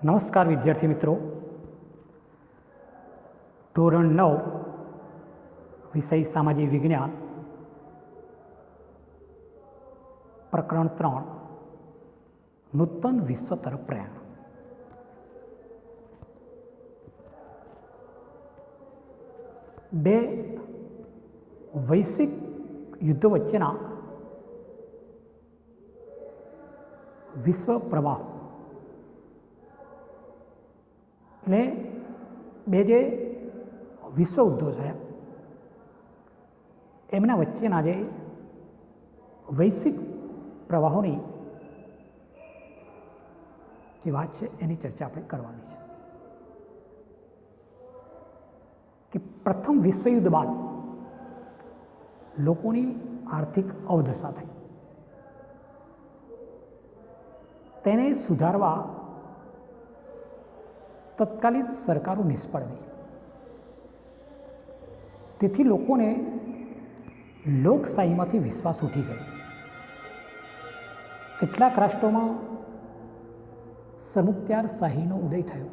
નમસ્કાર વિદ્યાર્થી મિત્રો, ધોરણ 9 વિષય સામાજિક વિજ્ઞાન પ્રકરણ 3 નૂતન વિશ્વ તરફ પ્રયાણ. બે વૈશ્વિક યુદ્ધો વચ્ચેના વિશ્વ પ્રવાહો એટલે બે જે વિશ્વ યુદ્ધો છે એમના વચ્ચેના જે વૈશ્વિક પ્રવાહોની જે વાત છે એની ચર્ચા આપણે કરવાની છે કે પ્રથમ વિશ્વયુદ્ધ બાદ લોકોની આર્થિક અવદશા થઈ. તેને સુધારવા તત્કાલીન સરકારો નિષ્ફળ ગઈ. તેથી લોકોને લોકશાહીમાંથી વિશ્વાસ ઉઠી ગયો. કેટલાક રાષ્ટ્રોમાં સરમુખત્યારશાહીનો ઉદય થયો,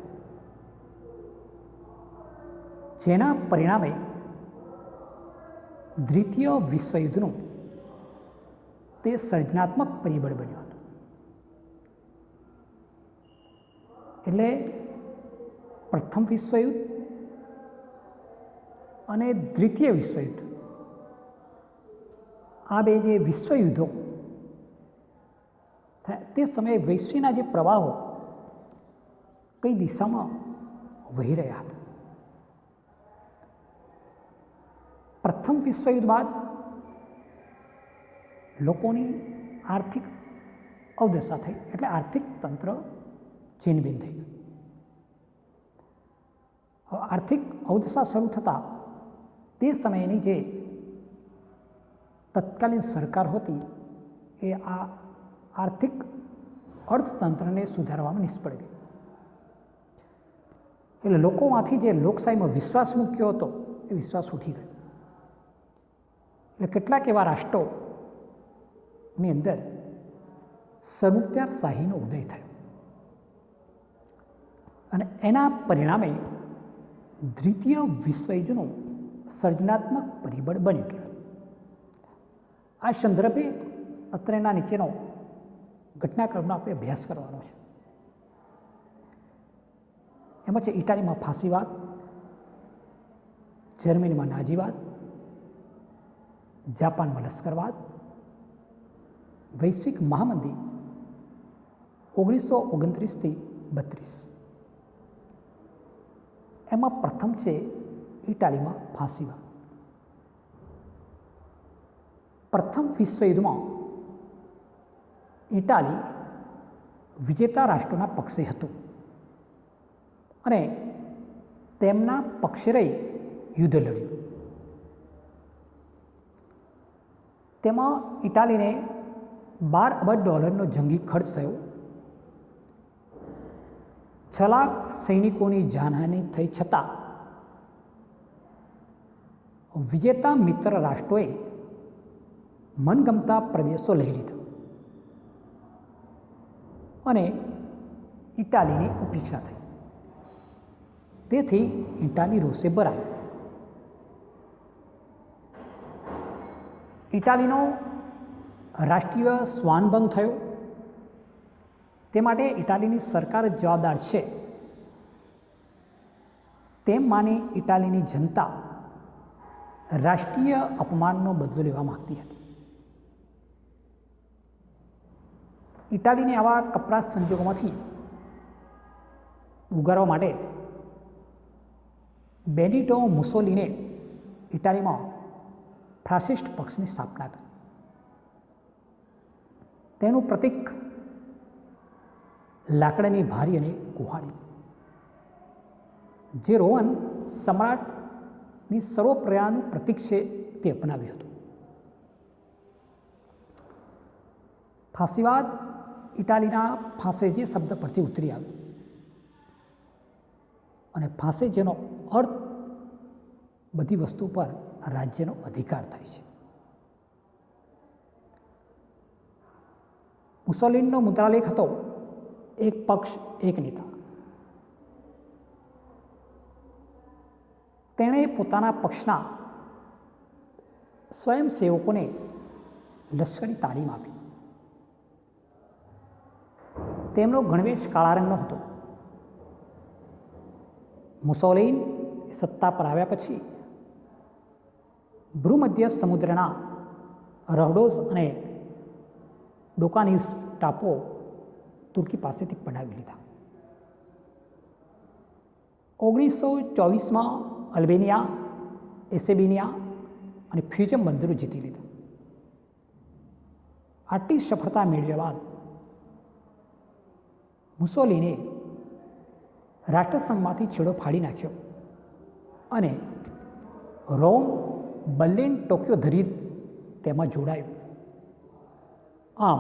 જેના પરિણામે દ્વિતીય વિશ્વયુદ્ધનું તે સર્જનાત્મક પરિબળ બન્યું હતું. એટલે પ્રથમ વિશ્વયુદ્ધ અને દ્વિતીય વિશ્વયુદ્ધ, આ બે જે વિશ્વયુદ્ધો તે સમયે વૈશ્વિકના જે પ્રવાહો કઈ દિશામાં વહી રહ્યા હતા. પ્રથમ વિશ્વયુદ્ધ બાદ લોકોની આર્થિક અવદશા થઈ, એટલે આર્થિક તંત્ર છિન્નભિન્ન થઈ ગયું. આર્થિક અવદશા શરૂ થતાં તે સમયની જે તત્કાલીન સરકાર હતી એ આ આર્થિક અર્થતંત્રને સુધારવામાં નિષ્ફળ ગઈ. એટલે લોકોમાંથી જે લોકશાહીમાં વિશ્વાસ મૂક્યો હતો એ વિશ્વાસ ઉઠી ગયો. એટલે કેટલાક એવા રાષ્ટ્રોની અંદર સરમુખત્યારશાહીનો ઉદય થયો અને એના પરિણામે દ્વિતીય વિશ્વયુદ્ધનું સર્જનાત્મક પરિબળ બન્યું કહેવાય. આ સંદર્ભે અત્રેના નીચેનો ઘટનાક્રમનો આપણે અભ્યાસ કરવાનો છે. એમાં છે ઇટાલીમાં ફાંસીવાદ, જર્મનીમાં નાજીવાદ, જાપાનમાં લશ્કરવાદ, વૈશ્વિક મહામંદી 1929 થી 32. એમાં પ્રથમ છે ઇટાલીમાં ફાંસીવાદ. પ્રથમ વિશ્વયુદ્ધમાં ઇટાલી વિજેતા રાષ્ટ્રોના પક્ષે હતું અને તેમના પક્ષે રહી યુદ્ધ લડ્યું. તેમાં ઇટાલીને $12 અબજનો જંગી ખર્ચ થયો, 6 લાખ સૈનિકોની જાનહાનિ થઈ છતાં વિજેતા મિત્ર રાષ્ટ્રોએ મનગમતા પ્રદેશો લઈ લીધા અને ઇટાલીની ઉપેક્ષા થઈ. તેથી ઇટાલી રોષે ભરાયું. ઇટાલીનો રાષ્ટ્રીય સ્વાનભંગ થયો. તે માટે ઇટાલીની સરકાર જવાબદાર છે તેમ માની ઇટાલીની જનતા રાષ્ટ્રીય અપમાનનો બદલો લેવા માંગતી હતી. ઇટાલીને આવા કપરા સંજોગોમાંથી ઉગારવા માટે બેનિટો મુસોલિને ઇટાલીમાં ફાસિસ્ટ પક્ષની સ્થાપના કરી. તેનું પ્રતીક લાકડાની ભારી અને કુહાડી, જે રોમન સમ્રાટની સર્વપ્રયાનું પ્રતીક છે, તે અપનાવ્યું હતું. ફાંસીવાદ ઇટાલીના ફાંસે શબ્દ પરથી ઉતરી આવ્યો અને ફાંસે જેનો અર્થ બધી વસ્તુ પર રાજ્યનો અધિકાર થાય છે. મુસોલિનીનો મુદ્રાલેખ હતો એક પક્ષ એક નેતા. તેણે પોતાના પક્ષના સ્વયંસેવકોને લશ્કરી તાલીમ આપી. તેમનો ગણવેશ કાળા રંગનો હતો. મુસોલિન સત્તા પર આવ્યા પછી ભૂમધ્ય સમુદ્રના રોડોસ અને ડોકાનીસ ટાપુઓ તુર્કી પાસેથી પડાવી લીધા. 1924માં અલ્બેનિયા, એસેબિનિયા અને ફ્યુઝમ બંદરો જીતી લીધા. આટલી સફળતા મેળવ્યા બાદ મુસોલિને રાષ્ટ્રસંઘમાંથી છેડો ફાડી નાખ્યો અને રોમ, બર્લિન, ટોક્યો ધરી તેમાં જોડાયું. આમ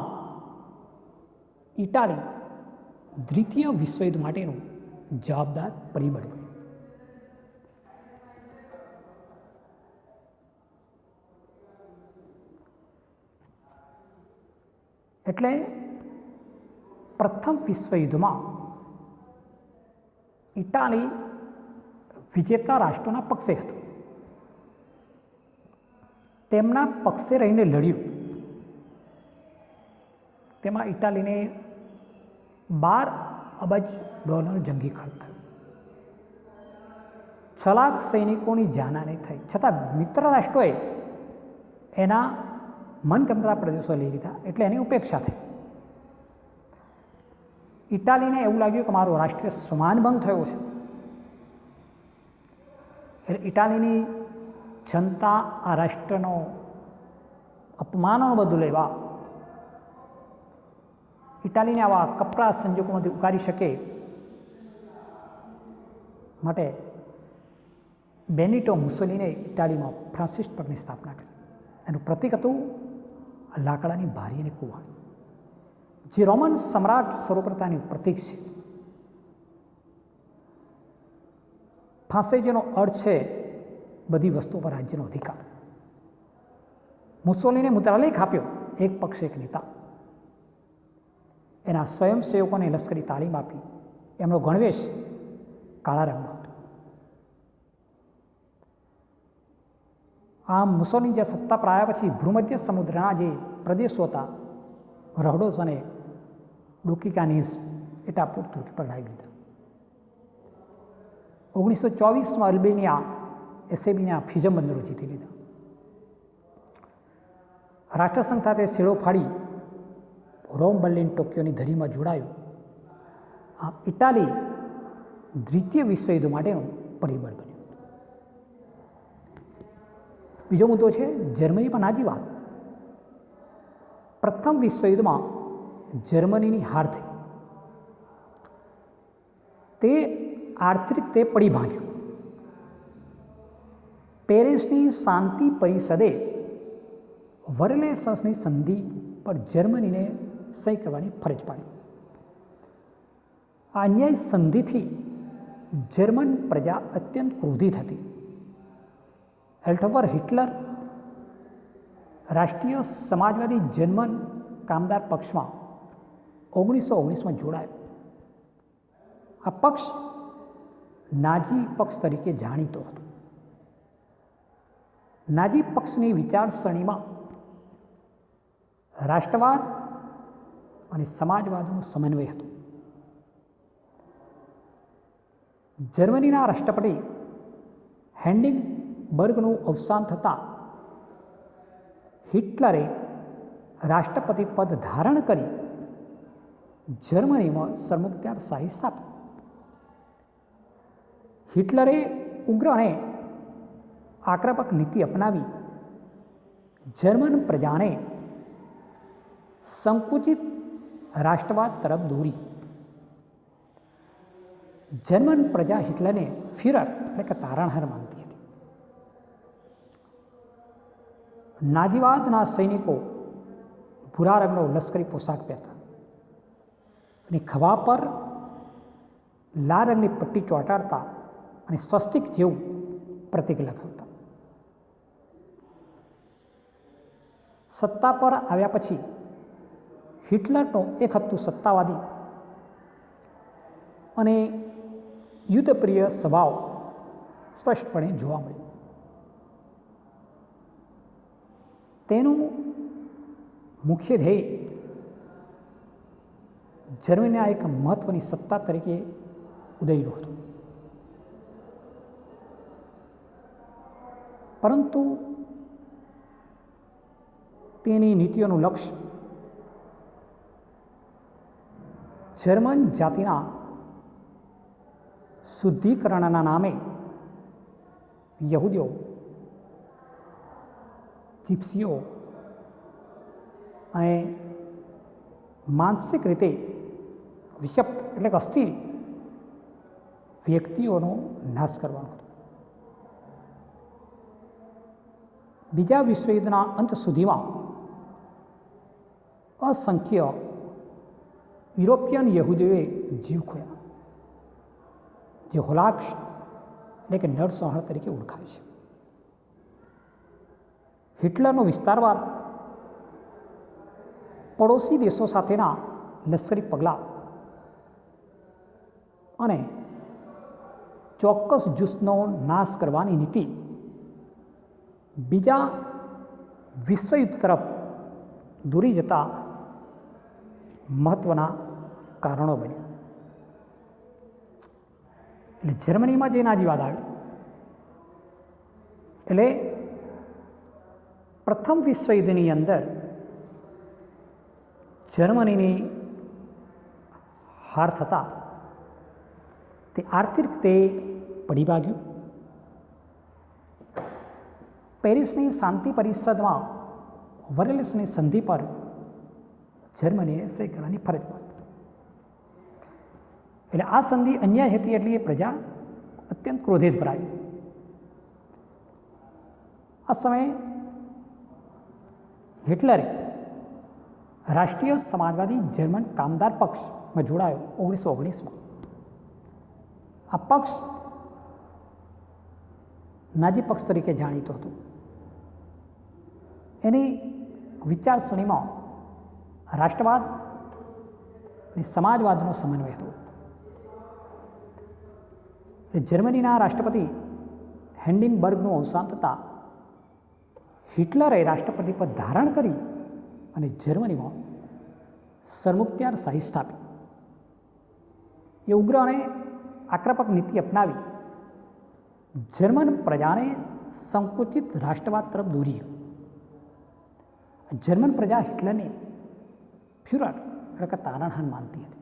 ઇટાલી દ્વિતીય વિશ્વયુદ્ધ માટેનું જવાબદાર પરિબળ બન્યું. એટલે પ્રથમ વિશ્વયુદ્ધમાં ઇટાલી વિજેતા રાષ્ટ્રોના પક્ષે હતું. તેમના પક્ષે રહીને લડ્યું. તેમાં ઇટાલીને $12 અબજ જંગી ખર્ચ થયો. 6 લાખ સૈનિકોની જાનહાનિ થઈ. છતાં મિત્ર રાષ્ટ્રોએ એના મનગમતા પ્રદેશો લઈ લીધા, એટલે એની ઉપેક્ષા થઈ. ઇટાલીને એવું લાગ્યું કે મારો રાષ્ટ્રીય સ્વમાનભંગ થયો છે. એટલે ઇટાલીની જનતા આ રાષ્ટ્રનો અપમાનો બધું લેવા ઇટાલીને આવા કપરા સંજોગોમાંથી ઉકારી શકે માટે બેનિટો મુસોલિને ઇટાલીમાં ફ્રાન્સિસ પગની સ્થાપના કરી. એનું પ્રતીક હતું લાકડાની બારી અને કુવાડ, જે રોમન સમ્રાટ સર્વપ્રતાનું પ્રતીક છે. ફાંસે જેનો અર્થ છે બધી વસ્તુઓ પર રાજ્યનો અધિકાર. મુસોલિને મુદ્રાલેખ આપ્યો, એક પક્ષ એક નેતા. એના સ્વયંસેવકોને લશ્કરી તાલીમ આપી. એમનો ગણવેશ કાળા રંગનો હતો. આમ મુસોલિન જે સત્તા પર આવ્યા પછી ભૂમધ્ય સમુદ્રના જે પ્રદેશો હતા, રોડોસ અને ડોકિકાનીઝ, એ ટાપુ તુર્કી પર લાવી લીધા. 1924માં અલ્બેનિયા, એસેબિનિયા, ફ્યુઝમ બંદરો જીતી લીધા. રાષ્ટ્રસંઘ સાથે છેડો ફાડી રોમ, બર્લિન, ટોક્યોની ધરીમાં જોડાયું. આમ ઇટાલી દ્વિતીય વિશ્વયુદ્ધ માટેનું પરિબળ બન્યું. બીજો મુદ્દો છે જર્મની પર નાજીવાદ. પ્રથમ વિશ્વયુદ્ધમાં જર્મનીની હાર થઈ. તે આર્થિક રીતે પડી ભાંગ્યું. પેરિસની શાંતિ પરિષદે વર્સેલ્સની સંધિ પર જર્મનીને સહી કરવાની ફરજ પાડી. આ અન્યાય સંધિથી જર્મન પ્રજા અત્યંત ક્રોધિત હતી. એડોલ્ફ હિટલર રાષ્ટ્રીય સમાજવાદી જર્મન કામદાર પક્ષમાં 1919માં જોડાયો. આ પક્ષ નાઝી પક્ષ તરીકે જાણીતો હતો. નાઝી પક્ષની વિચારસરણીમાં રાષ્ટ્રવાદ અને સમાજવાદનો સમન્વય હતો. જર્મનીના રાષ્ટ્રપતિ હિન્ડનબર્ગનું અવસાન થતાં હિટલરે રાષ્ટ્રપતિ પદ ધારણ કરી જર્મનીમાં સરમુખત્યારશાહી સ્થાપી. હિટલરે ઉગ્ર અને આક્રમક નીતિ અપનાવી જર્મન પ્રજાને સંકુચિત રાષ્ટ્રવાદ તરફ દોરી. જર્મન પ્રજા હિટલરને ફ્યુરર એટલે કે તારણહાર માનતી હતી. નાઝીવાદના સૈનિકો ભૂરા રંગનો લશ્કરી પોશાક પહેરતા અને ખભા પર લાલ રંગની પટ્ટી ચોંટાડતા અને સ્વસ્તિક જેવું પ્રતીક લગાવતા. સત્તા પર આવ્યા પછી હિટલરનો એક હતું સત્તાવાદી અને યુદ્ધપ્રિય સ્વભાવ સ્પષ્ટપણે જોવા મળ્યું. તેનું મુખ્ય ધ્યેય જર્મનીના એક મહત્વની સત્તા તરીકે ઉદયનું હતું. પરંતુ તેની નીતિઓનું લક્ષ્ય જર્મન જાતિના શુદ્ધિકરણના નામે યહૂદીઓ, જીપ્સીઓ અને માનસિક રીતે વિષપ્ત એટલે કે અસ્થિર વ્યક્તિઓનો નાશ કરવાનો હતો. બીજા વિશ્વયુદ્ધના અંત સુધીમાં અસંખ્ય યુરોપિયન યહૂદીઓએ જીવ ખોયા, જે હોલાક્ષ એટલે કે નરસંહાર તરીકે ઓળખાય છે. હિટલરનો વિસ્તારવાદ, પડોશી દેશો સાથેના લશ્કરી પગલાં અને ચોક્કસ જૂથનો નાશ કરવાની નીતિ બીજા વિશ્વયુદ્ધ તરફ દોરી જતા મહત્વના કારણો બન્યા. એટલે જર્મનીમાં જે નાજીવાદ આવ્યો, એટલે પ્રથમ વિશ્વયુદ્ધની અંદર જર્મનીની હાર થતાં તે આર્થિક રીતે પડી ભાગ્યું. પેરિસની શાંતિ પરિષદમાં વરલેસની સંધિ પર જર્મનીએ સહી કરવાની ફરજ પડી. એટલે આ સંધિ અન્યાય હતી, એટલે એ પ્રજા અત્યંત ક્રોધિત ભરાઈ. આ સમયે હિટલરે રાષ્ટ્રીય સમાજવાદી જર્મન કામદાર પક્ષમાં જોડાયો 1919માં. આ પક્ષ નાઝી પક્ષ તરીકે જાણીતો હતો. એની વિચારસરણીમાં રાષ્ટ્રવાદ અને સમાજવાદનો સમન્વય હતો. જર્મનીના રાષ્ટ્રપતિ હિન્ડનબર્ગનું અવસાન થતાં હિટલરે રાષ્ટ્રપતિ પદ ધારણ કરી અને જર્મનીમાં સરમુખત્યારશાહી સ્થાપી. એ ઉગ્ર અને આક્રમક નીતિ અપનાવી જર્મન પ્રજાને સંકુચિત રાષ્ટ્રવાદ તરફ દોરી. જર્મન પ્રજા હિટલરને ફ્યુરર એટલે કે તારણહાર માનતી હતી.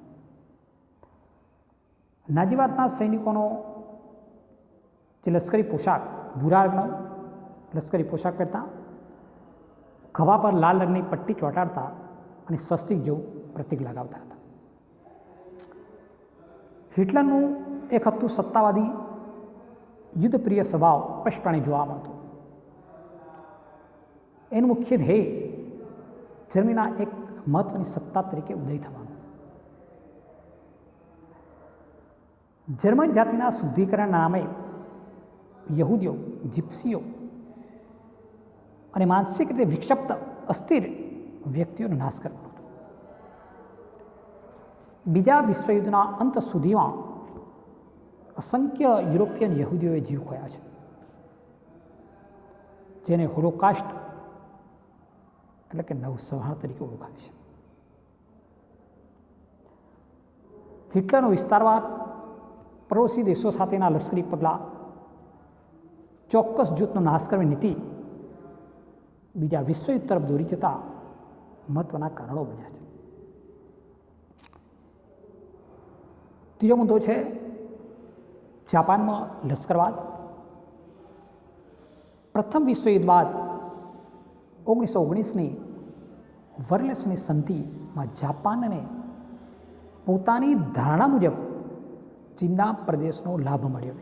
નાઝીવાદના સૈનિકોનો જે લશ્કરી પોશાક, ભૂરા રંગનો લશ્કરી પોશાક પહેરતા, ખભા પર લાલ રંગની પટ્ટી ચોંટાડતા અને સ્વસ્તિક જેવું પ્રતીક લગાવતા હતા. હિટલરનું એક હતું સત્તાવાદી યુદ્ધપ્રિય સ્વભાવ સ્પષ્ટપણે જોવા મળતો. એનું મુખ્ય ધ્યેય જર્મનીના એક મહત્વની સત્તા તરીકે ઉદય થવાનો. જર્મન જાતિના શુદ્ધિકરણ નામે યહૂદીઓ, જીપ્સીઓ અને માનસિક રીતે વિક્ષિપ્ત અસ્થિર વ્યક્તિઓનો નાશ કરવાનો હતો. બીજા વિશ્વયુદ્ધના અંત સુધીમાં અસંખ્ય યુરોપિયન યહૂદીઓએ જીવ ખોયા છે, જેને હોલોકાસ્ટ એટલે કે નરસંહાર તરીકે ઓળખાય છે. હિટલરનો વિસ્તારવાદ, પડોશી દેશો સાથેના લશ્કરી પગલાં, ચોક્કસ જૂથનો નાશ કરવાની નીતિ બીજા વિશ્વયુદ્ધ તરફ દોરી જતા મહત્વના કારણો બન્યા છે. ત્રીજો મુદ્દો છે જાપાનમાં લશ્કરવાદ. પ્રથમ વિશ્વયુદ્ધ બાદ 1919ની વરલેસની સંધિમાં જાપાનને પોતાની ધારણા મુજબ ચીનના પ્રદેશનો લાભ મળ્યો.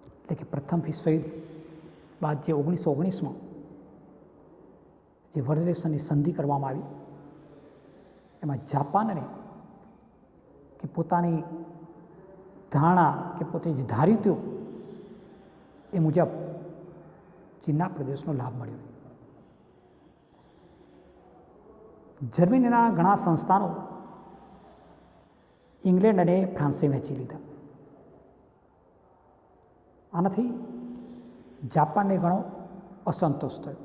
એટલે કે પ્રથમ વિશ્વયુદ્ધ બાદ જે 1919માં જે વરલેસની સંધિ કરવામાં આવી, એમાં જાપાનને કે પોતાની ધારણા કે પોતે જે ધાર્યું હતું એ મુજબ ચીનના પ્રદેશનો લાભ મળ્યો. જર્મનીના ઘણા સંસ્થાનો ઇંગ્લેન્ડ અને ફ્રાન્સે વહેંચી લીધા. આનાથી જાપાનને ઘણો અસંતોષ થયો.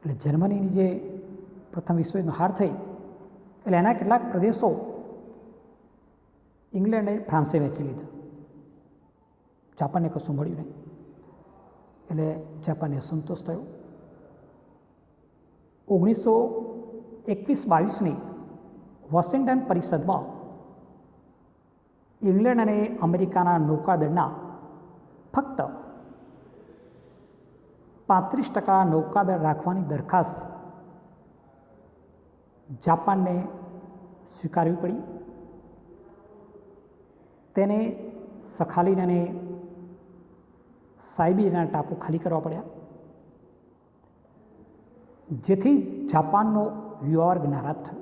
એટલે જર્મનીની જે પ્રથમ વિશ્વયુદ્ધમાં હાર થઈ એટલે એના કેટલાક પ્રદેશો ઇંગ્લેન્ડ અને ફ્રાન્સે વહેંચી લીધા. જાપાનને કશું મળ્યું નહીં એટલે જાપાનને અસંતોષ થયો. 1921-22ની વોશિંગ્ટન પરિષદમાં ઇંગ્લેન્ડ અને અમેરિકાના નૌકાદળના ફક્ત 35% નૌકાદળ રાખવાની દરખાસ્ત જાપાનને સ્વીકારવી પડી. તેને સખાલીન અને સાઇબિયાના ટાપુ ખાલી કરવા પડ્યા, જેથી જાપાનનો યુવા વર્ગ નારાજ થયો.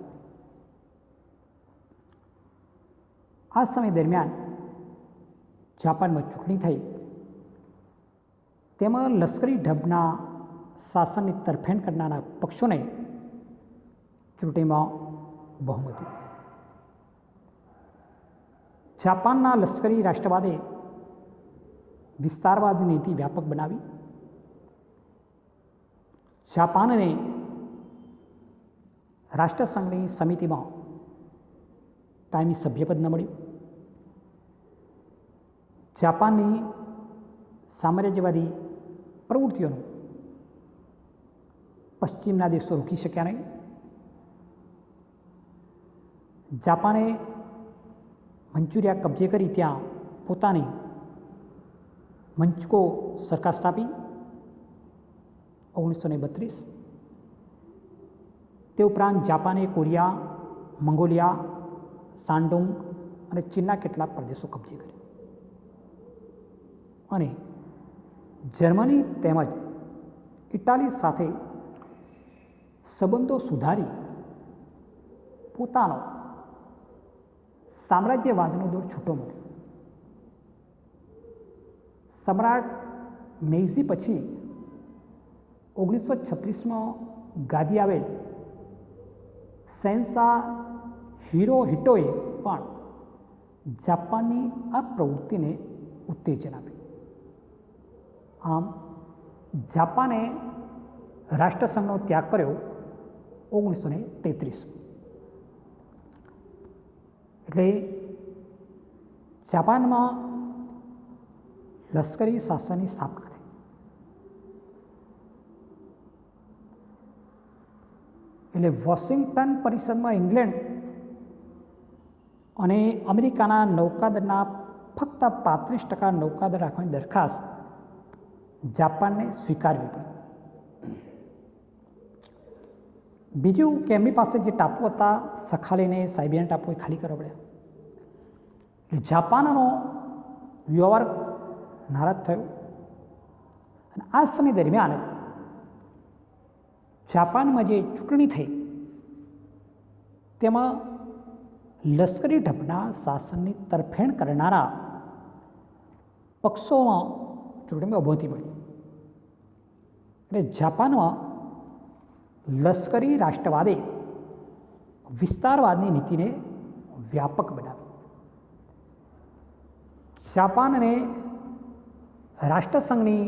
આ સમય દરમિયાન જાપાનમાં ચૂંટણી થઈ, તેમાં લશ્કરી ઢબના શાસનની તરફેણ કરનારા પક્ષોને ચૂંટણીમાં બહુમતી. જાપાનના લશ્કરી રાષ્ટ્રવાદે વિસ્તારવાદની નીતિ વ્યાપક બનાવી. જાપાનને રાષ્ટ્રસંઘની સમિતિમાં કાયમી સભ્યપદ ન મળ્યું. જાપાનની સામ્રાજ્યવાદી પ્રવૃત્તિઓનું પશ્ચિમના દેશો રોકી શક્યા નહીં. જાપાને મંચુરિયા કબજે કરી ત્યાં પોતાની મંચકો સરકાર સ્થાપી 1932. તે ઉપરાંત જાપાને કોરિયા, મંગોલિયા, શાન્ડોંગ અને ચીનના કેટલાક પ્રદેશો કબજે કર્યા અને જર્મની તેમજ ઇટાલી સાથે સંબંધો સુધારી પોતાનો સામ્રાજ્યવાદનો દોર છૂટો મૂક્યો. સમ્રાટ મેઈઝી પછી 1936માં ગાદી આવેલ શહેનશાહ હિરોહિટોએ પણ જાપાનની આ પ્રવૃત્તિને ઉત્તેજન આપ્યું. આમ જાપાને રાષ્ટ્રસંઘનો ત્યાગ કર્યો 1933. એટલે જાપાનમાં લશ્કરી શાસનની સ્થાપના થઈ. એટલે વોશિંગ્ટન પરિષદમાં ઇંગ્લેન્ડ અને અમેરિકાના નૌકાદળના ફક્ત 35% નૌકાદળ રાખવાની દરખાસ્ત જાપાનને સ્વીકારવી પડી. બીજું કે એમની પાસે જે ટાપુ હતા સખાલીને સાઇબિયન ટાપુ ખાલી કરવા પડ્યા. એટલે જાપાનનો વ્યવહાર નારાજ થયો અને આ સમય દરમિયાન જાપાનમાં જે ચૂંટણી થઈ તેમાં લશ્કરી ઢબના શાસનની તરફેણ કરનારા પક્ષોમાં ચૂંટણીમાં બહુમતી મળી. એટલે જાપાનમાં લશ્કરી રાષ્ટ્રવાદે વિસ્તારવાદની નીતિને વ્યાપક બનાવી. જાપાનને રાષ્ટ્રસંઘની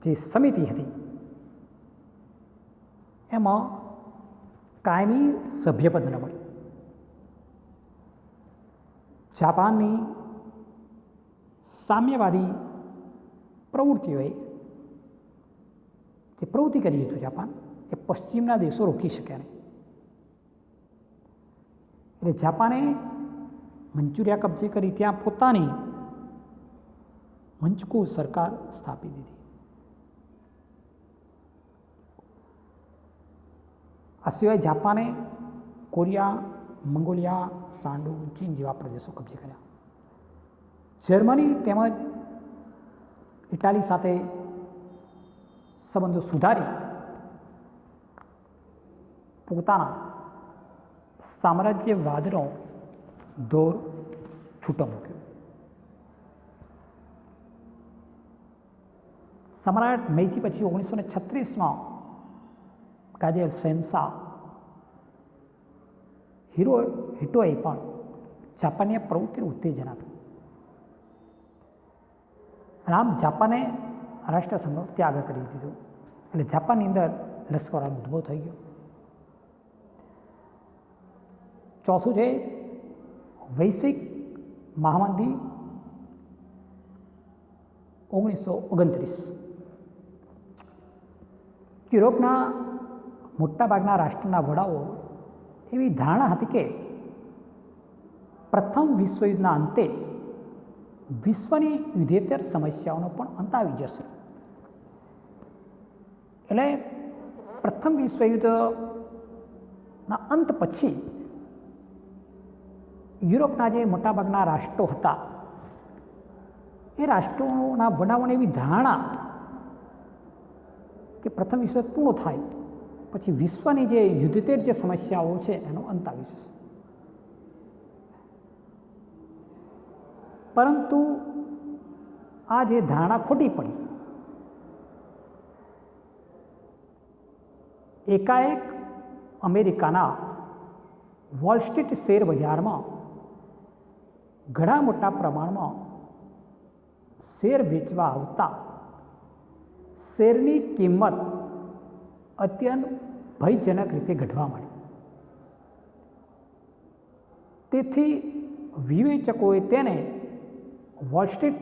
જે સમિતિ હતી એમાં કાયમી સભ્યપદ ન મળ્યું. જાપાનની સામ્યવાદી પ્રવૃત્તિઓએ જે પ્રવૃત્તિ કરી હતી જાપાન એ પશ્ચિમના દેશો રોકી શક્યા નહીં. એટલે જાપાને મંચુરિયા કબજે કરી ત્યાં પોતાની મંચકો સરકાર સ્થાપી દીધી. આ સિવાય જાપાને કોરિયા, મંગોલિયા, શાન્ડોંગ, ચીન જેવા પ્રદેશો કબજે કર્યા. જર્મની તેમજ ઇટાલી સાથે સંબંધો સુધારી પોતાના સામ્રાજ્યવાદનો દોર છૂટો મૂક્યો. સમ્રાટ મેઈજી પછી 1936માં કાદેલ શહેનશાહ હિરોહિટોએ પણ જાપાનીય પ્રવૃત્તિને ઉત્તેજન આપ્યું. અને આમ જાપાને રાષ્ટ્રસંઘનો ત્યાગ કરી દીધો. એટલે જાપાનની અંદર લશ્કરનો ઉદ્ભવ થઈ ગયો. ચોથું છે વૈશ્વિક મહામંદી 1929. યુરોપના મોટાભાગના રાષ્ટ્રના વડાઓ એવી ધારણા હતી કે પ્રથમ વિશ્વયુદ્ધના અંતે વિશ્વની યુદ્ધેતર સમસ્યાઓનો પણ અંત આવી જશે. એટલે પ્રથમ વિશ્વયુદ્ધના અંત પછી યુરોપના જે મોટાભાગના રાષ્ટ્રો હતા એ રાષ્ટ્રોના વડાઓને એવી ધારણા કે પ્રથમ વિશ્વયુદ્ધ પૂર્ણ થાય પછી વિશ્વની જે યુદ્ધેતર જે સમસ્યાઓ છે એનો અંત આવી જશે. પરંતુ આ જે ધારણા ખોટી પડી. એકાએક અમેરિકાના વોલ સ્ટ્રીટ શેર બજારમાં ઘણા મોટા પ્રમાણમાં શેર વેચવા આવતા શેરની કિંમત અત્યંત ભયજનક રીતે ઘટવા માંડી. તેથી વિવેચકોએ તેને વોલ સ્ટ્રીટ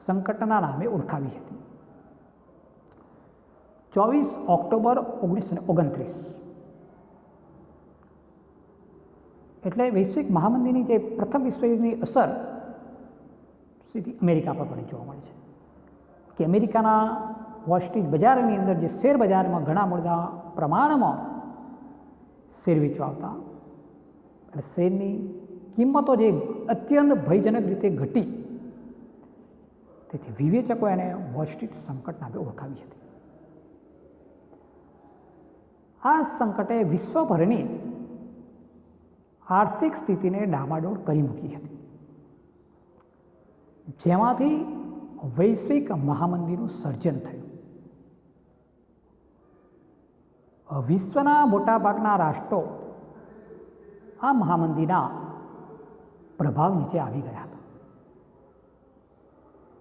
સંકટના નામે ઓળખાવી હતી. 24 ઓક્ટોબર 1929 એટલે વૈશ્વિક મહામંદીની જે પ્રથમ વિશ્વયુદ્ધની અસર સીધી અમેરિકા પર પણ જોવા મળે છે કે અમેરિકાના વોલ સ્ટ્રીટ બજારની અંદર જે શેર બજારમાં ઘણા મોટા પ્રમાણમાં શેર વેચવા આવતા અને શેરની કિંમતો જે અત્યંત ભયજનક રીતે ઘટી. તેથી વિવેચકો એને વોલ સ્ટ્રીટ સંકટ નામે ઓળખાવી હતી. આ સંકટે વિશ્વભરની આર્થિક સ્થિતિને ડામાડોળ કરી મૂકી હતી, જેમાંથી વૈશ્વિક મહામંદીનું સર્જન થયું. વિશ્વના મોટાભાગના રાષ્ટ્રો આ મહામંદીના પ્રભાવ નીચે આવી ગયા હતા.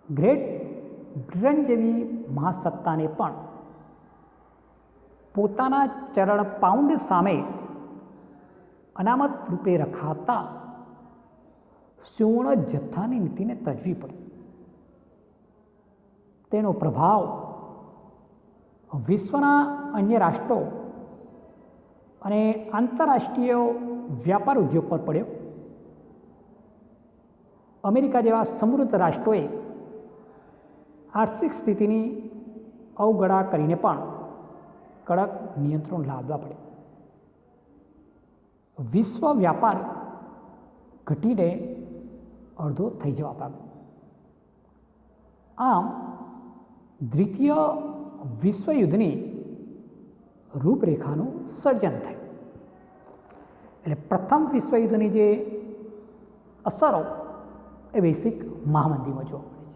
ગ્રેટ બ્રિટન જેવી મહાસત્તાને પણ પોતાના ચલણ પાઉન્ડ સામે અનામત રૂપે રખાતા સુવર્ણ જથ્થાની નીતિને તજવી પડી. તેનો પ્રભાવ વિશ્વના અન્ય રાષ્ટ્રો અને આંતરરાષ્ટ્રીય વ્યાપાર ઉદ્યોગ પર પડ્યો. અમેરિકા જેવા સમૃદ્ધ રાષ્ટ્રોએ આર્થિક સ્થિતિની અવગણા કરીને પણ કડક નિયંત્રણ લાદવા પડે. વિશ્વ વ્યાપાર ઘટીને અડધો થઈ જવા પામ્યો. આમ દ્વિતીય વિશ્વયુદ્ધની રૂપરેખાનું સર્જન થયું. એટલે પ્રથમ વિશ્વયુદ્ધની જે અસરો એ વૈશ્વિક મહામંદીમાં જોવા મળે છે.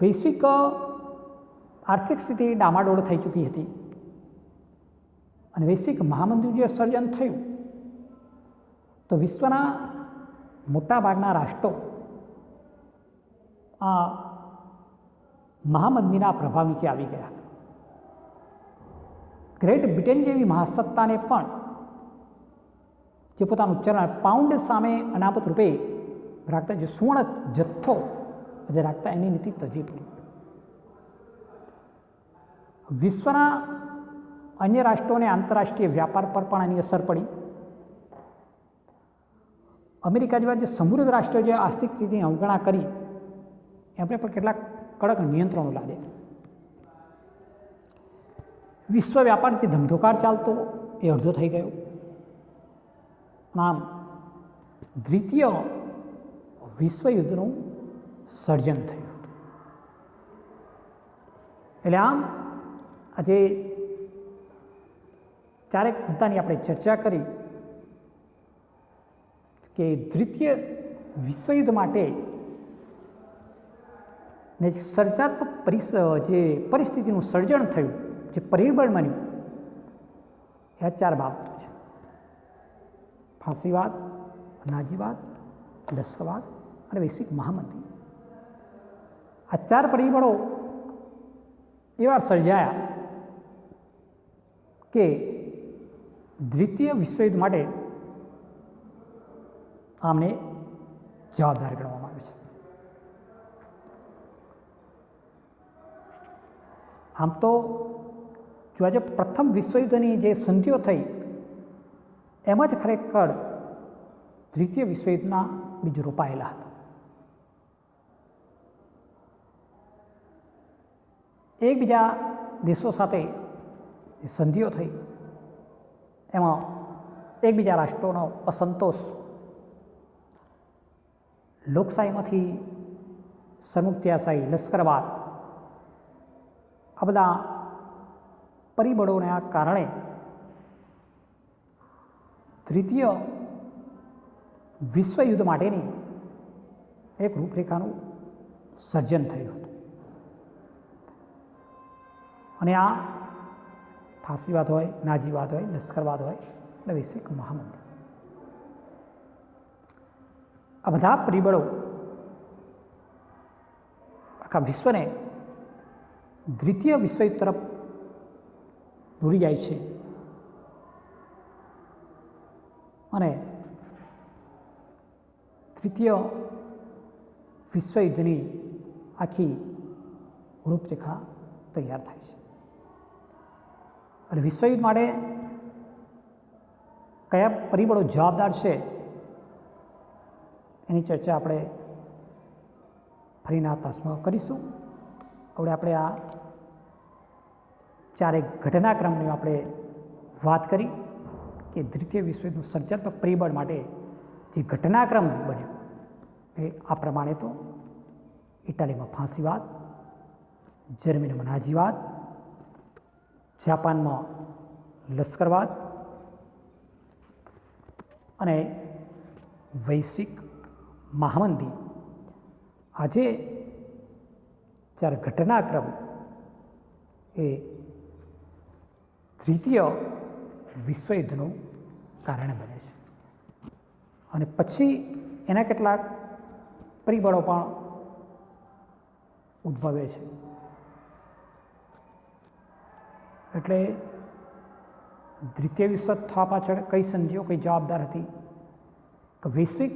વૈશ્વિક આર્થિક સ્થિતિ ડામાડોળ થઈ ચૂકી હતી અને વૈશ્વિક મહામંદીનું જે સર્જન થયું તો વિશ્વના મોટાભાગના રાષ્ટ્રો આ મહામંદીના પ્રભાવ નીચે આવી ગયા હતા. ગ્રેટ બ્રિટન જેવી મહાસત્તાને પણ જે પોતાનું ચલણ પાઉન્ડ સામે અનામત રૂપે રાખતા જે સુવર્ણ જથ્થો જે રાખતા એની નીતિ તજી પડી. વિશ્વના અન્ય રાષ્ટ્રોને આંતરરાષ્ટ્રીય વ્યાપાર પર પણ આની અસર પડી. અમેરિકા જેવા જે સમૃદ્ધ રાષ્ટ્રો જે આર્થિક સ્થિતિની અવગણના કરી એમણે પણ કેટલાક કડક નિયંત્રણો લાદે. વિશ્વ વ્યાપાર જે ધમધોકાર ચાલતો એ અડધો થઈ ગયો. આમ દ્વિતીય વિશ્વયુદ્ધનું સર્જન થયું. એટલે આમ આજે ચારેક મુદ્દાની આપણે ચર્ચા કરી કે દ્વિતીય વિશ્વયુદ્ધ માટે ને સર્જાત્મક જે પરિસ્થિતિનું સર્જન થયું, જે પરિબળ બન્યું, એ ચાર બાબતો છે. ફાંસીવાદ, નાજીવાદ, લશ્કરવાદ અને વૈશ્વિક મહામંદી. આ 4 પરિબળો એવા સર્જાયા કે દ્વિતીય વિશ્વયુદ્ધ માટે આમને જવાબદાર ગણવામાં આવે છે. આમ તો જો આજે પ્રથમ વિશ્વયુદ્ધની જે સંધિઓ થઈ એમાં જ ખરેખર દ્વિતીય વિશ્વયુદ્ધના બીજ રોપાયેલા હતા. એકબીજા દેશો સાથે જે સંધિઓ થઈ એમાં એકબીજા રાષ્ટ્રોનો અસંતોષ લોકશાહીમાંથી સરમુખત્યારશાહી, લશ્કરવાદ, આ બધા પરિબળોના કારણે તૃતીય વિશ્વયુદ્ધ માટેની એક રૂપરેખાનું સર્જન થયું હતું. અને આ ફાંસીવાદ હોય, નાજીવાદ હોય, લશ્કરવાદ હોય અને વૈશ્વિક મહામંદી, આ બધા પરિબળો આખા વિશ્વને દ્વિતીય વિશ્વયુદ્ધ તરફ દોરી જાય છે. અને તૃતીય વિશ્વયુદ્ધની આખી રૂપરેખા તૈયાર થાય છે. અને વિશ્વયુદ્ધ માટે કયા પરિબળો જવાબદાર છે એની ચર્ચા આપણે ફરીના તાસમાં કરીશું. હવે આપણે આ 4 ઘટનાક્રમની આપણે વાત કરી કે દ્વિતીય વિશ્વયુદ્ધનું સર્જનાત્મક પરિબળ માટે જે ઘટનાક્રમ બન્યો એ આ પ્રમાણે તો ઇટાલીમાં ફાંસીવાદ, જર્મનીમાં નાજીવાદ, જાપાનમાં લશ્કરવાદ અને વૈશ્વિક મહામંદી. આજે 4 ઘટનાક્રમ એ દ્વિતીય વિશ્વયુદ્ધનું કારણ બને છે. અને પછી એના કેટલાક પરિબળો પણ ઉદ્ભવે છે. એટલે દ્વિતીય વિશ્વ થવા પાછળ કઈ સંધિઓ કઈ જવાબદાર હતી, કે વૈશ્વિક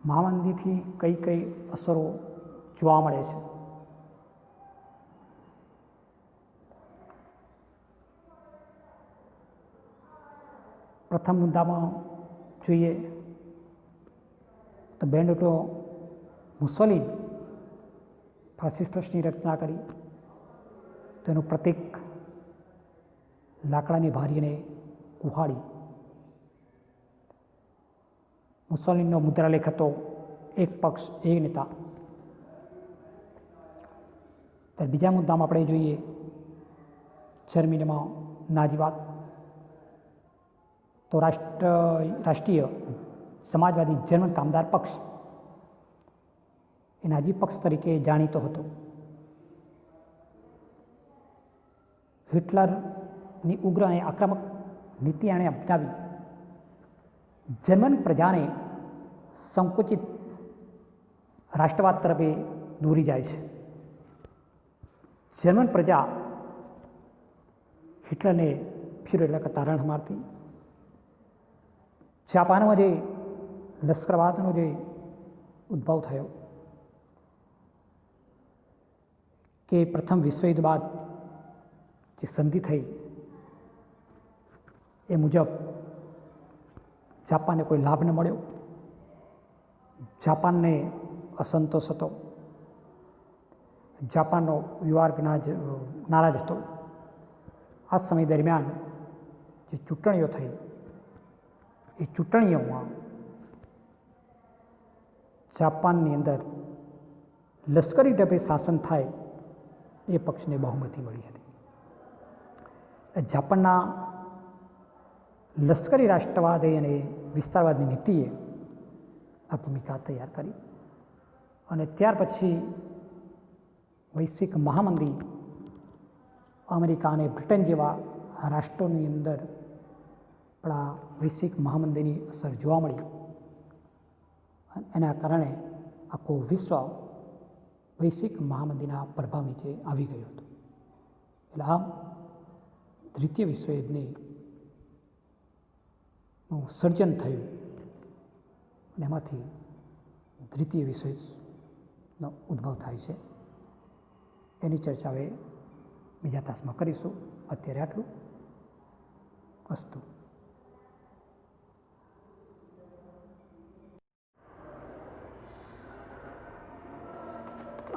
મહામંદીથી કઈ કઈ અસરો જોવા મળે છે. પ્રથમ મુદ્દામાં જોઈએ તો બેન્ડોટો મુસોલિની ફાસિસ્ટની રચના કરી. તેનું પ્રતીક લાકડાની ભારીને કુહાડી. મુસોલિનીનો મુદ્રાલેખ હતો એક પક્ષ એક નેતા. ત્યારે બીજા મુદ્દામાં આપણે જોઈએ જર્મનીમાં નાજીવાદ. તો રાષ્ટ્રીય સમાજવાદી જર્મન કામદાર પક્ષ એ નાજી પક્ષ તરીકે જાણીતો હતો. હિટલરની ઉગ્ર અને આક્રમક નીતિ એણે અપનાવી જર્મન પ્રજાને સંકુચિત રાષ્ટ્રવાદ તરફે દોરી જાય છે. જર્મન પ્રજા હિટલરને ફીર એટલે કે તારણ મારતી. જાપાનમાં જે લશ્કરવાદનો જે ઉદ્ભવ થયો કે પ્રથમ વિશ્વયુદ્ધ બાદ જે સંધિ થઈ એ મુજબ જાપાનને કોઈ લાભ ન મળ્યો. જાપાનને અસંતોષ હતો. જાપાનનો વ્યવહાર નારાજ હતો. આ સમય દરમિયાન જે ચૂંટણીઓ થઈ એ ચૂંટણીઓમાં જાપાનની અંદર લશ્કરી ઢબે શાસન થાય એ પક્ષને બહુમતી મળી હતી. જાપાનના લશ્કરી રાષ્ટ્રવાદ અને વિસ્તારવાદની નીતિએ આ ભૂમિકા તૈયાર કરી. અને ત્યાર પછી વૈશ્વિક મહામંદી અમેરિકા અને બ્રિટન જેવા રાષ્ટ્રોની અંદર આપણા વૈશ્વિક મહામંદીની અસર જોવા મળી. એના કારણે આખું વિશ્વ વૈશ્વિક મહામંદીના પ્રભાવ નીચે આવી ગયું હતું. એટલે આમ દ્વિતીય વિશ્વયુદ્ધનું સર્જન થયું અને એમાંથી દ્વિતીય વિશ્વયુદ્ધનો ઉદ્ભવ થાય છે. એની ચર્ચા હવે બીજા તાસમાં કરીશું. અત્યારે આટલું. અસ્તુ.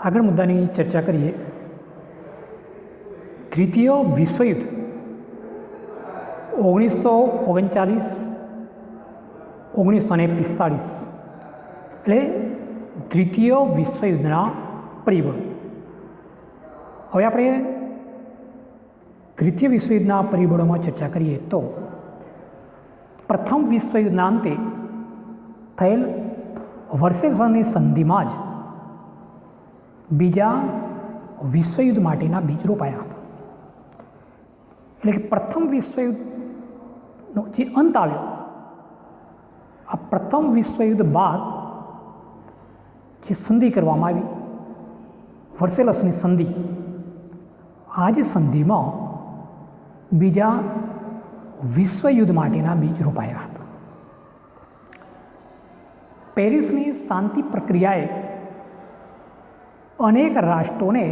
આગળ મુદ્દાની ચર્ચા કરીએ. દ્વિતીય વિશ્વયુદ્ધ 1939-1945 એટલે દ્વિતીય વિશ્વયુદ્ધના પરિબળો. હવે આપણે દ્વિતીય વિશ્વયુદ્ધના પરિબળોમાં ચર્ચા કરીએ તો પ્રથમ વિશ્વયુદ્ધના અંતે થયેલ વર્સેલ્સની સંધિમાં જ બીજા વિશ્વયુદ્ધ માટેના બીજ રોપાયા હતા. એટલે કે પ્રથમ વિશ્વયુદ્ધનો જે અંત આવ્યો, આ પ્રથમ વિશ્વયુદ્ધ બાદ જે સંધિ કરવામાં આવી, વર્સેલ્સની સંધિ, આ જે સંધિમાં બીજા વિશ્વયુદ્ધ માટેના બીજ રોપાયા હતા. પેરિસની શાંતિ પ્રક્રિયાએ અનેક રાષ્ટ્રોને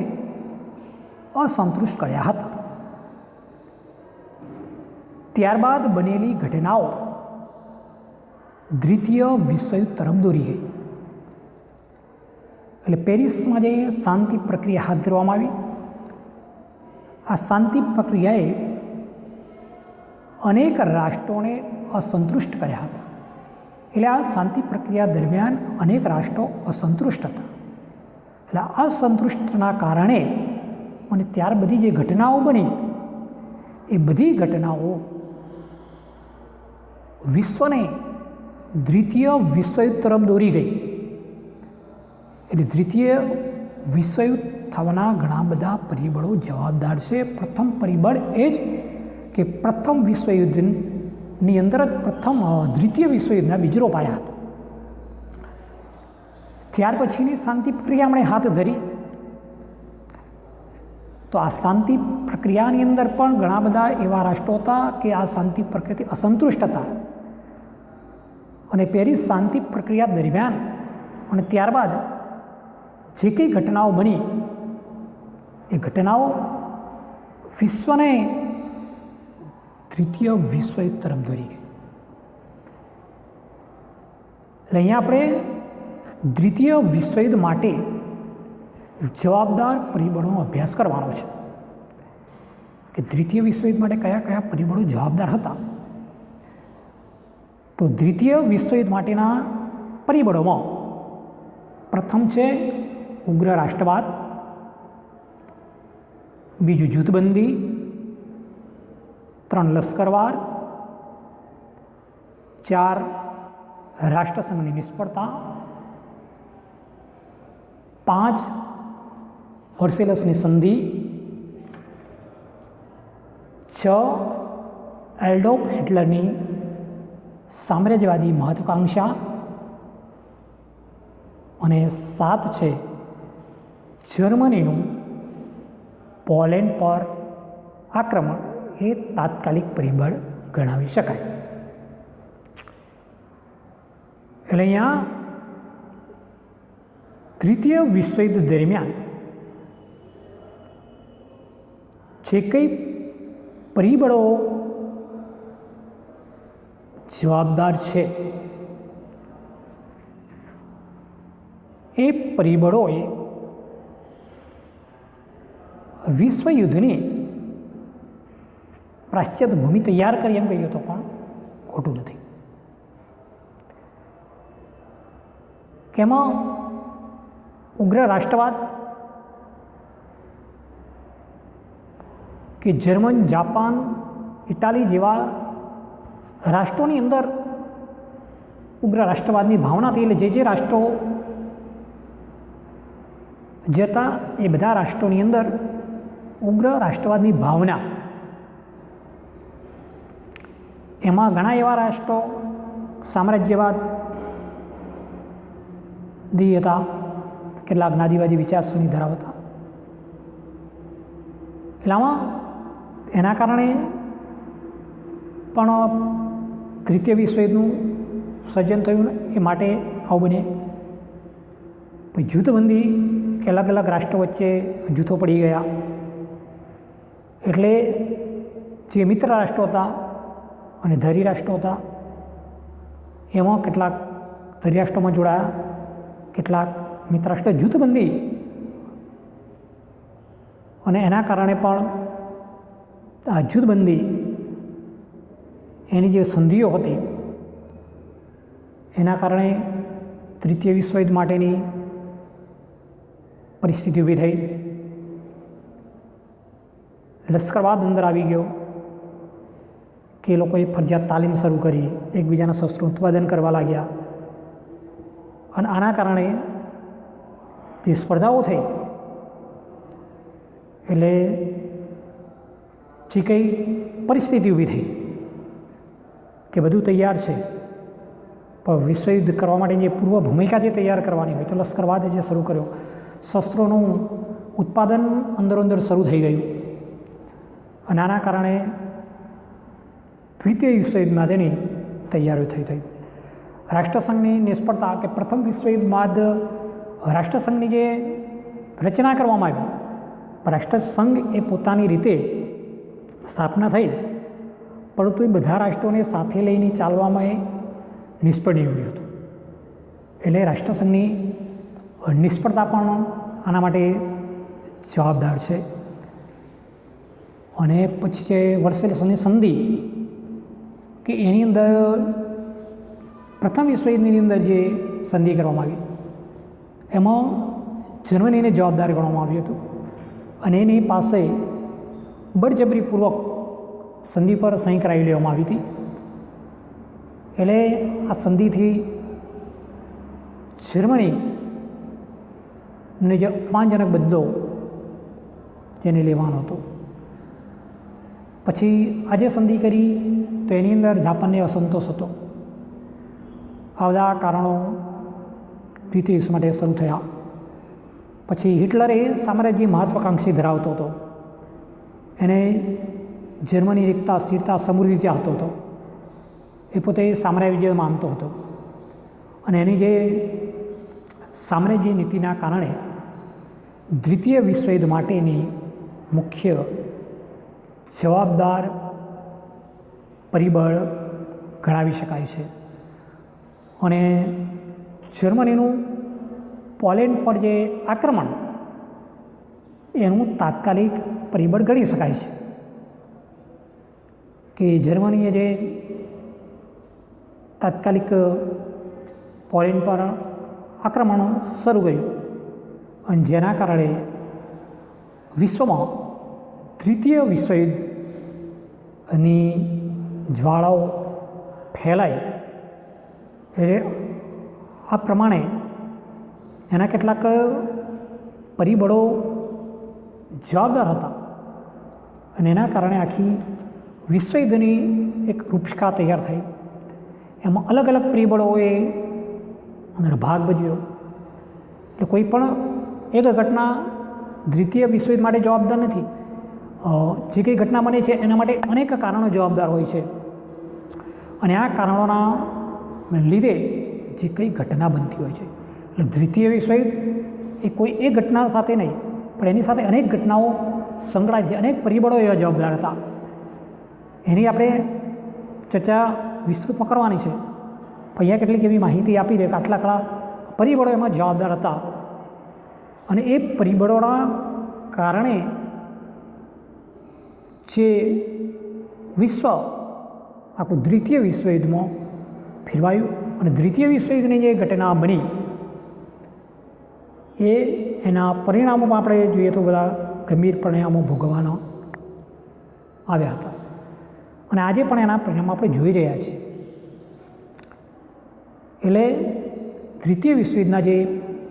અસંતુષ્ટ કર્યા હતા. ત્યારબાદ બનેલી ઘટનાઓ દ્વિતીય વિશ્વયુદ્ધ તરફ દોરી ગઈ. એટલે પેરિસમાં જે શાંતિ પ્રક્રિયા હાથ ધરવામાં આવી, આ શાંતિ પ્રક્રિયાએ અનેક રાષ્ટ્રોને અસંતુષ્ટ કર્યા હતા. એટલે આ શાંતિ પ્રક્રિયા દરમિયાન અનેક રાષ્ટ્રો અસંતુષ્ટ હતા. એટલે અસંતુષ્ટના કારણે અને ત્યાર બધી જે ઘટનાઓ બની, એ બધી ઘટનાઓ વિશ્વને દ્વિતીય વિશ્વયુદ્ધ તરફ દોરી ગઈ. એટલે દ્વિતીય વિશ્વયુદ્ધ થવાના ઘણા બધા પરિબળો જવાબદાર છે. પ્રથમ પરિબળ એ જ કે પ્રથમ વિશ્વયુદ્ધની અંદર જ દ્વિતીય વિશ્વયુદ્ધના બીજ રોપાયા હતા. ત્યાર પછીની શાંતિ પ્રક્રિયા આપણે હાથ ધરી, તો આ શાંતિ પ્રક્રિયાની અંદર પણ ઘણા બધા એવા રાષ્ટ્રો હતા કે આ શાંતિ પ્રક્રિયાથી અસંતુષ્ટ હતા. અને પેરિસ શાંતિ પ્રક્રિયા દરમિયાન અને ત્યારબાદ જે કંઈ ઘટનાઓ બની, એ ઘટનાઓ વિશ્વને દ્વિતીય વિશ્વયુદ્ધ તરફ દોરી ગઈ. એટલે અહીંયા આપણે દ્વિતીય વિશ્વયુદ્ધ માટે જવાબદાર પરિબળોનો અભ્યાસ કરવાનો છે કે દ્વિતીય વિશ્વયુદ્ધ માટે કયા કયા પરિબળો જવાબદાર હતા. તો દ્વિતીય વિશ્વયુદ્ધ માટેના પરિબળોમાં પ્રથમ છે ઉગ્ર રાષ્ટ્રવાદ, બીજું જૂથબંધી, 3 લશ્કરવાર, 4 રાષ્ટ્રસંઘની નિષ્ફળતા, 5 વર્સેલ્સની સંધિ, 6 એડોલ્ફ હિટલરની સામ્રાજ્યવાદી મહત્વાકાંક્ષા અને 7 છે જર્મનીનું પોલેન્ડ પર આક્રમણ. એ તાત્કાલિક પરિબળ ગણાવી શકાય. એટલે અહીંયા દ્વિતીય વિશ્વયુદ્ધ દરમિયાન જે કંઈ પરિબળો જવાબદાર છે, એ પરિબળોએ વિશ્વયુદ્ધની પ્રાશ્ચાત્ય ભૂમિ તૈયાર કરી એમ કહીએ તો પણ ખોટું નથી. કે એમાં ઉગ્ર રાષ્ટ્રવાદ કે જર્મન, જાપાન, ઇટાલી જેવા રાષ્ટ્રોની અંદર ઉગ્ર રાષ્ટ્રવાદની ભાવના હતી. એટલે જે રાષ્ટ્રો જતા એ બધા રાષ્ટ્રોની અંદર ઉગ્ર રાષ્ટ્રવાદની ભાવના એમાં ઘણા એવા રાષ્ટ્રો સામ્રાજ્યવાદ હતા, કેટલાક નાદીવાદી વિચારસરણી ધરાવતા. એટલે આમાં એના કારણે પણ તૃતીય વિશ્વયુદ્ધનું સર્જન થયું. એ માટે આવું બને. પછી જૂથબંધી કે અલગ અલગ રાષ્ટ્રો વચ્ચે જૂથો પડી ગયા. એટલે જે મિત્ર રાષ્ટ્રો હતા અને ધરી રાષ્ટ્રો હતા, એમાં કેટલાક ધરી રાષ્ટ્રોમાં જોડાયા, કેટલાક મિત્ર રાષ્ટ્ર જૂથબંધી, અને એના કારણે પણ આ જૂથબંધી એની જે સંધિઓ હતી એના કારણે તૃતીય વિશ્વયુદ્ધ માટેની પરિસ્થિતિ ઊભી થઈ. લશ્કરવાદ અંદર આવી ગયો કે એ લોકોએ ફરજિયાત તાલીમ શરૂ કરી, એકબીજાના શસ્ત્રો ઉત્પાદન કરવા લાગ્યા, અને આના કારણે જે સ્પર્ધાઓ થઈ એટલે જે કંઈ પરિસ્થિતિ ઊભી થઈ કે બધું તૈયાર છે, પણ વિશ્વયુદ્ધ કરવા માટે જે પૂર્વ ભૂમિકા જે તૈયાર કરવાની હોય, તો લશ્કરવાદે જે શરૂ કર્યો, શસ્ત્રોનું ઉત્પાદન અંદરોઅંદર શરૂ થઈ ગયું, અને આના કારણે દ્વિતીય વિશ્વયુદ્ધ માટેની તૈયારીઓ થઈ. રાષ્ટ્રસંઘની નિષ્ફળતા કે પ્રથમ વિશ્વયુદ્ધ બાદ રાષ્ટ્રસંઘની જે રચના કરવામાં આવી, રાષ્ટ્રસંઘ એ પોતાની રીતે સ્થાપના થઈ, પરંતુ એ બધા રાષ્ટ્રોને સાથે લઈને ચાલવામાં એ નિષ્ફળ નીવડ્યું હતું. એટલે રાષ્ટ્રસંઘની નિષ્ફળતા પણ આના માટે જવાબદાર છે. અને પછી જે વર્સેલ્સની સંધિ કે એની અંદર પ્રથમ વિશ્વયુદ્ધની અંદર જે સંધિ કરવામાં આવી એમાં જર્મનીને જવાબદાર ગણવામાં આવ્યું હતું, અને એની પાસે બળજબરીપૂર્વક સંધિ પર સહી કરાવી લેવામાં આવી હતી. એટલે આ સંધિથી જર્મનીને જે અપમાનજનક બદલો જેને લેવાનો હતો. પછી આજે સંધિ કરી તો એની અંદર જાપાનને અસંતોષ હતો. આ બધા કારણો દ્વિતીય યુદ્ધ માટે શરૂ થયા. પછી હિટલરે સામ્રાજ્ય મહત્વાકાંક્ષી ધરાવતો હતો, એને જર્મની એકતા, સ્થિરતા, સમૃદ્ધિ ચાહતો હતો, એ પોતે સામ્રાજ્ય માનતો હતો, અને એની જે સામ્રાજ્ય નીતિના કારણે દ્વિતીય વિશ્વયુદ્ધ માટેની મુખ્ય જવાબદાર પરિબળ ગણાવી શકાય છે. અને જર્મનીનું પોલેન્ડ પર જે આક્રમણ એનું તાત્કાલિક પરિબળ ગણી શકાય છે કે જર્મનીએ જે તાત્કાલિક પોલેન્ડ પર આક્રમણ શરૂ કર્યું, અને જેના કારણે વિશ્વમાં તૃતીય વિશ્વયુદ્ધની જ્વાળાઓ ફેલાઈ. એટલે આ પ્રમાણે એના કેટલાક પરિબળો જવાબદાર હતા, અને એના કારણે આખી વિશ્વયુદ્ધની એક રૂપરેખા તૈયાર થઈ. એમાં અલગ અલગ પરિબળોએ અંદર ભાગ ભજવ્યો. એટલે કોઈ પણ એક ઘટના દ્વિતીય વિશ્વયુદ્ધ માટે જવાબદાર નથી. જે કંઈ ઘટના બને છે એના માટે અનેક કારણો જવાબદાર હોય છે, અને આ કારણોના લીધે જે કંઈ ઘટના બનતી હોય છે. એટલે દ્વિતીય વિશ્વયુદ્ધ એ કોઈ એક ઘટના સાથે નહીં, પણ એની સાથે અનેક ઘટનાઓ સંકળાય છે, અનેક પરિબળો એવા જવાબદાર હતા. એની આપણે ચર્ચા વિસ્તૃતમાં કરવાની છે. અહીંયા કેટલીક એવી માહિતી આપી દે કે આટલા કળા પરિબળો એમાં જવાબદાર હતા, અને એ પરિબળોના કારણે જે વિશ્વ આખું દ્વિતીય વિશ્વયુદ્ધમાં ફેરવાયું, અને દ્વિતીય વિશ્વયુદ્ધની જે ઘટના બની એના પરિણામોમાં આપણે જોઈએ તો બધા ગંભીર પરિણામો ભોગવવાના આવ્યા હતા, અને આજે પણ એના પરિણામો આપણે જોઈ રહ્યા છીએ. એટલે દ્વિતીય વિશ્વયુદ્ધના જે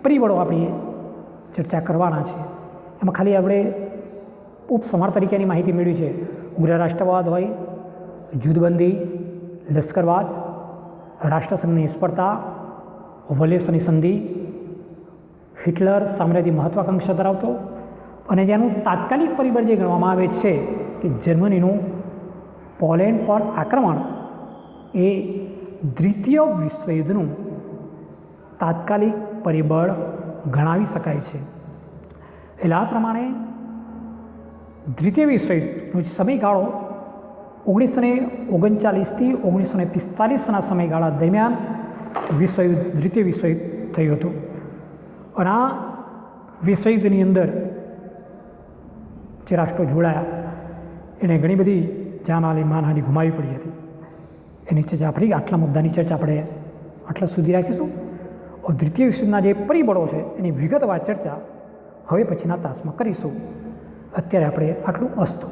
પરિબળો આપણે ચર્ચા કરવાના છે એમાં ખાલી આપણે ઉપસમાર તરીકેની માહિતી મેળવી છે. ઉગ્ર રાષ્ટ્રવાદ હોય, જૂથબંધી, લશ્કરવાદ, રાષ્ટ્રસંઘની નિષ્ફળતા, વલેસની સંધિ, હિટલર સામ્રાજ્ય મહત્વાકાંક્ષા ધરાવતો અને જેનું તાત્કાલિક પરિબળ જે ગણવામાં આવે છે કે જર્મનીનું પોલેન્ડ પર આક્રમણ એ દ્વિતીય વિશ્વયુદ્ધનું તાત્કાલિક પરિબળ ગણાવી શકાય છે. એટલે આ પ્રમાણે દ્વિતીય વિશ્વયુદ્ધનો સમયગાળો 1939થી 1945ના સમયગાળા દરમિયાન દ્વિતીય વિશ્વયુદ્ધ થયું હતું. અને આ વિશ્વયુદ્ધની અંદર જે રાષ્ટ્રો જોડાયા એને ઘણી બધી જાનહાની માનહાની ગુમાવી પડી હતી. એની ચર્ચા આપણી આટલા મુદ્દાની ચર્ચા આપણે આટલા સુધી રાખીશું. દ્વિતીય વિશ્વના જે પરિબળો છે એની વિગતવાર ચર્ચા હવે પછીના તાસમાં કરીશું. અત્યારે આપણે આટલું અસ્તુ.